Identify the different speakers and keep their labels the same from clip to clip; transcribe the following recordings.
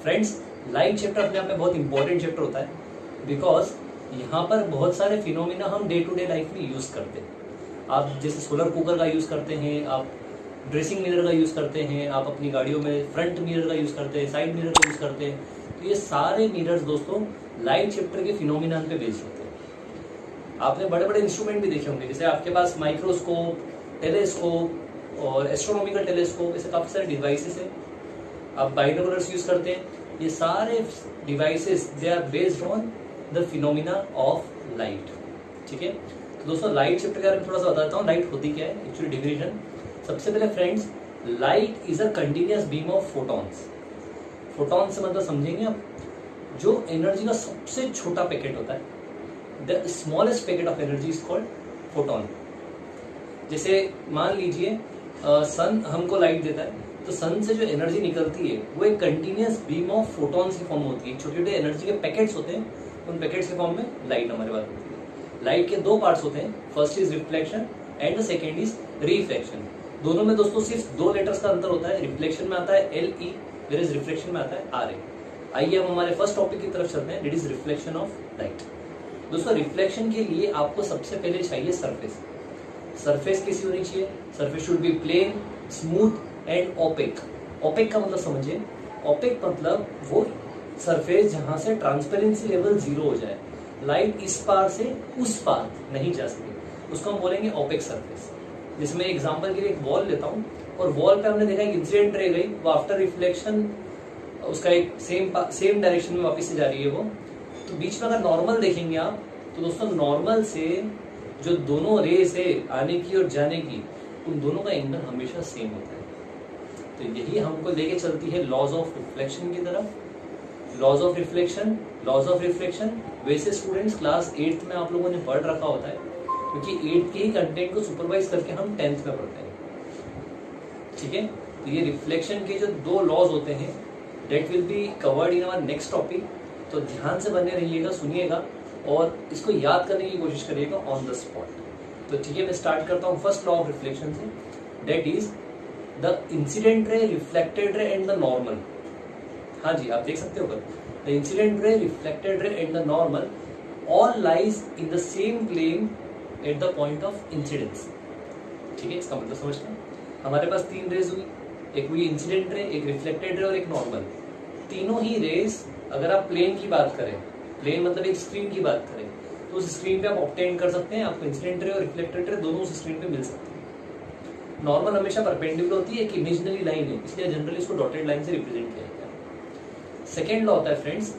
Speaker 1: Friends, light chapter अपने आप में बहुत इंपॉर्टेंट चैप्टर होता है, बिकॉज यहाँ पर बहुत सारे फिनोमिना हम डे टू डे लाइफ में यूज करते हैं। आप जैसे सोलर कुकर का यूज करते हैं, आप ड्रेसिंग मिरर का यूज करते हैं, आप अपनी गाड़ियों में फ्रंट मिरर का यूज करते हैं, साइड मिरर का यूज करते हैं। तो ये सारे मिरर्स दोस्तों लाइट चैप्टर के फिनोमिना पे बेस्ड होते हैं। आपने बड़े बड़े इंस्ट्रूमेंट भी देखे होंगे, जैसे आपके पास माइक्रोस्कोप, टेलीस्कोप और एस्ट्रोनॉमिकल टेलीस्कोप, ऐसे काफी सारे डिवाइसेस हैं। आप बाइनोकुलर्स यूज करते हैं। ये सारे devices they are based on the phenomena of light. ठीक है, तो दोस्तों लाइट चैप्टर के बारे में थोड़ा सा बताता हूँ। लाइट होती क्या है, एक्चुअली डिफिनेशन। सबसे पहले friends, light is a continuous beam of photons. Photon से मतलब समझेंगे आप, जो एनर्जी का सबसे छोटा पैकेट होता है, the smallest packet of energy is called photon. जैसे मान लीजिए सन हमको लाइट देता है, तो सन से जो एनर्जी निकलती है वो एक कंटिन्यूअस बीम ऑफ फोटॉन्स की फॉर्म होती है। छोटे छोटे एनर्जी के पैकेट्स होते हैं, उन पैकेट्स के फॉर्म में लाइट हमारे पास होती है। लाइट के दो पार्ट्स होते हैं, first is reflection and the second is refraction. दोनों में दोस्तों सिर्फ 2 लेटर्स का अंतर होता है। रिफ्लेक्शन में आता है LE, वेयर रिफ्रैक्शन में आता है RA। आइए हम हमारे फर्स्ट टॉपिक की तरफ चलते हैं, that is reflection of light. दोस्तों रिफ्लेक्शन के लिए आपको सबसे पहले चाहिए सरफेस। सरफेस कैसी होनी चाहिए? Surface should be plane, smooth and opaque. Opaque का मतलब समझिए, ओपेक मतलब वो सरफेस जहां से ट्रांसपेरेंसी लेवल 0 हो जाए, लाइट इस पार से उस पार नहीं जा सके, उसको हम बोलेंगे ओपेक सरफेस। जिसमें एग्जांपल के लिए एक वॉल लेता हूँ, और वॉल पे हमने देखा एक इंसिडेंट रह गई, वो आफ्टर रिफ्लेक्शन उसका एक सेम डायरेक्शन में वापस से जा रही है वो। तो बीच में अगर नॉर्मल देखेंगे आप, तो दोस्तों नॉर्मल से जो दोनों रेस है आने की और जाने की, उन दोनों का एंगल हमेशा सेम होता है। तो यही हमको लेके चलती है लॉज ऑफ रिफ्लेक्शन की तरफ। Laws of reflection, laws of reflection वैसे स्टूडेंट्स क्लास 8th में आप लोगों ने पढ़ रखा होता है, क्योंकि 8th के ही कंटेंट को सुपरवाइज करके हम 10th में पढ़ते हैं। ठीक है, तो ये रिफ्लेक्शन के जो 2 लॉज होते हैं, that will be covered in our next topic. तो ध्यान से बने रहिएगा, सुनिएगा और इसको याद करने की कोशिश करिएगा ऑन द स्पॉट। तो ठीक है, मैं स्टार्ट करता हूँ फर्स्ट लॉ ऑफ रिफ्लेक्शन से, that is the incident ray, reflected ray and the normal. हाँ जी, आप देख सकते हो, the incident ray, reflected ray and the normal all lies in the same plane at the point of incidence. ठीक है, इसका मतलब समझते हैं। हमारे पास 3 रेज हुई, एक हुई इंसिडेंट रे, एक रिफ्लेक्टेड रे और एक नॉर्मल। तीनों ही रेज अगर आप प्लेन की बात करें, प्लेन मतलब एक स्क्रीन की बात करें, तो उस स्क्रीन पे आप ऑब्टेन कर सकते हैं। आपको इंसिडेंट रे और रिफ्लेक्टेड रे दोनों उस स्क्रीन पे मिल सकते हैं। नॉर्मल हमेशा परपेंडिकुलर होती है, एक इमेजिनरी लाइन है, इसलिए जनरली इसको डॉटेड लाइन से रिप्रेजेंट किया जाता है। सेकेंड लॉ होता है friends,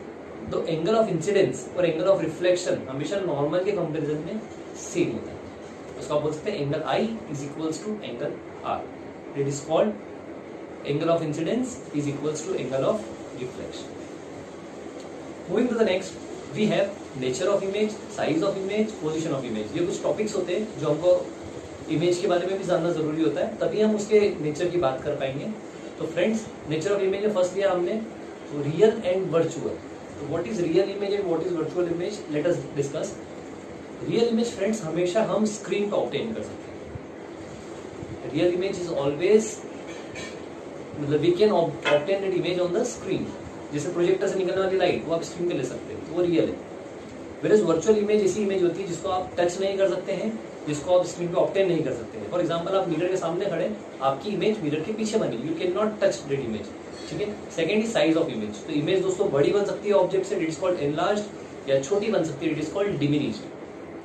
Speaker 1: the angle of incidence और एंगल ऑफ रिफ्लेक्शन हमेशा नॉर्मल के कंपेरिजन में सेम होता है। उसको आप बोल सकते हैं angle I is equals to angle R। It is called angle of incidence is equals to angle of reflection. Moving to the next, we have nature of image, size of image, position of image. ये कुछ topics होते हैं जो हमको image के बारे में भी जानना जरूरी होता है, तभी हम उसके नेचर की बात कर पाएंगे। तो फ्रेंड्स, नेचर ऑफ इमेज में फर्स्ट लिया हमने रियल एंड वर्चुअल। तो what is real image and what is virtual image, let us discuss. Real image friends हमेशा हम स्क्रीन पर ऑब्टेन कर सकते हैं। रियल इमेज इज ऑलवेज, मतलब we can obtain that image on the screen. जैसे projector से निकलने वाली लाइट वो आप स्क्रीन पे ले सकते हैं, तो वो रियल है। वेयर वर्चुअल इमेज ऐसी इमेज होती है जिसको आप टच नहीं कर सकते हैं, जिसको आप स्क्रीन पे ऑब्टेन नहीं कर सकते हैं। फॉर एग्जांपल, आप मिरर के सामने खड़े, आपकी इमेज मिरर के पीछे बनी, you can not touch that image. ठीक है। Second is size of image. तो इमेज दोस्तों बड़ी बन सकती है ऑब्जेक्ट से, इट इज कॉल्ड एनलार्ज्ड, या छोटी बन सकती है, इट इज कॉल्ड डिमिनिश्ड।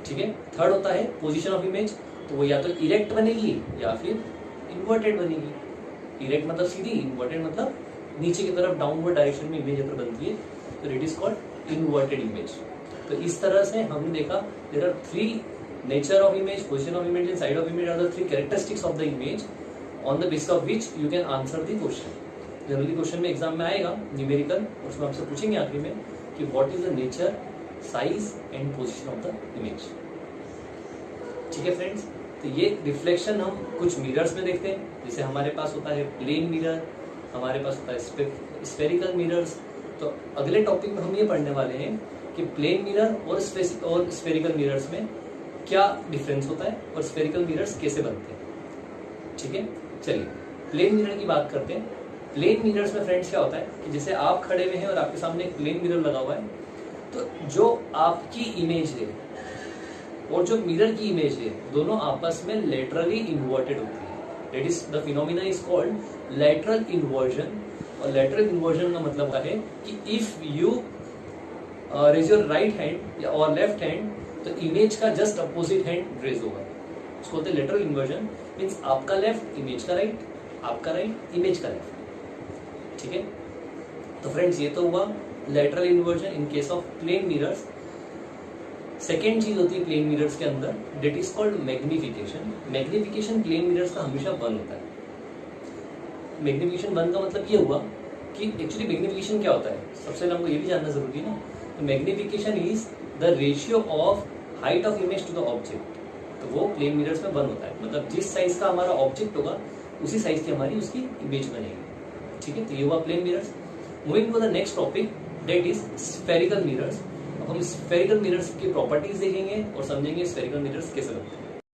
Speaker 1: ठीक है। थर्ड होता है पोजीशन ऑफ इमेज। तो वो या तो इरेक्ट बनेगी या फिर इन्वर्टेड बनेगी। इरेक्ट मतलब सीधी, इन्वर्टेड मतलब नीचे की तरफ डाउनवर्ड डायरेक्शन में इमेज अगर बनती है, तो it is called inverted image. तो इस तरह से हमने देखा there are 3 nature of image, position of image and side of image are the 3 characteristics of the image on the basis of which you can answer the question. Generally question में exam में आएगा numerical, उसमें आपसे पूछेंगे आखिरी में कि what is the nature, size and position of the image. ठीक है फ्रेंड्स। तो ये रिफ्लेक्शन हम कुछ मिरर्स में देखते हैं, जैसे हमारे पास होता है प्लेन मिरर, हमारे पास होता है स्फेरिकल मिरर्स। तो अगले टॉपिक में हम ये पढ़ने वाले हैं कि प्लेन मिरर और स्फेरिकल मिरर्स में क्या डिफरेंस होता है और स्फेरिकल मिरर्स कैसे बनते हैं। ठीक है। चलिए प्लेन मिरर की बात करते हैं। प्लेन मिरर्स में फ्रेंड्स क्या होता है कि जैसे आप खड़े हुए हैं और आपके सामने एक प्लेन मिरर लगा हुआ है, तो जो आपकी इमेज है और जो मिरर की इमेज है दोनों आपस में लेटरली इन्वर्टेड होती है। That is the phenomena is called lateral inversion. और लेटरल इन्वर्जन का मतलब है कि if you raise your right hand और लेफ्ट हैंड, तो इमेज का जस्ट अपोजिट हैंड रेज होगा। उसको बोलते हैं लेटरल इन्वर्जन। मीन्स आपका लेफ्ट इमेज का राइट, आपका राइट इमेज का लेफ्ट। ठीक है, तो फ्रेंड्स ये तो हुआ lateral inversion in case of plane mirrors. Second चीज होती है प्लेन मिरर्स के अंदर, that is called magnification. Magnification plane mirrors का हमेशा 1 होता है। मैग्निफिकेशन 1 का मतलब ये हुआ कि एक्चुअली मैग्निफिकेशन क्या होता है, सबसे पहले हमको ये भी जानना जरूरी है ना। तो magnification is the ratio of height of image to the object. तो वो प्लेन मिरर्स में 1 होता है, मतलब जिस साइज का हमारा ऑब्जेक्ट होगा उसी साइज की हमारी उसकी इमेज बनेगी। ठीक है, तो ये हुआ plane mirrors. Moving to the next topic, that is spherical mirrors. अब हम स्फेरिकल मिरर्स की प्रॉपर्टीज देखेंगे और समझेंगे स्फेरिकल मिरर्स कैसे बनते हैं।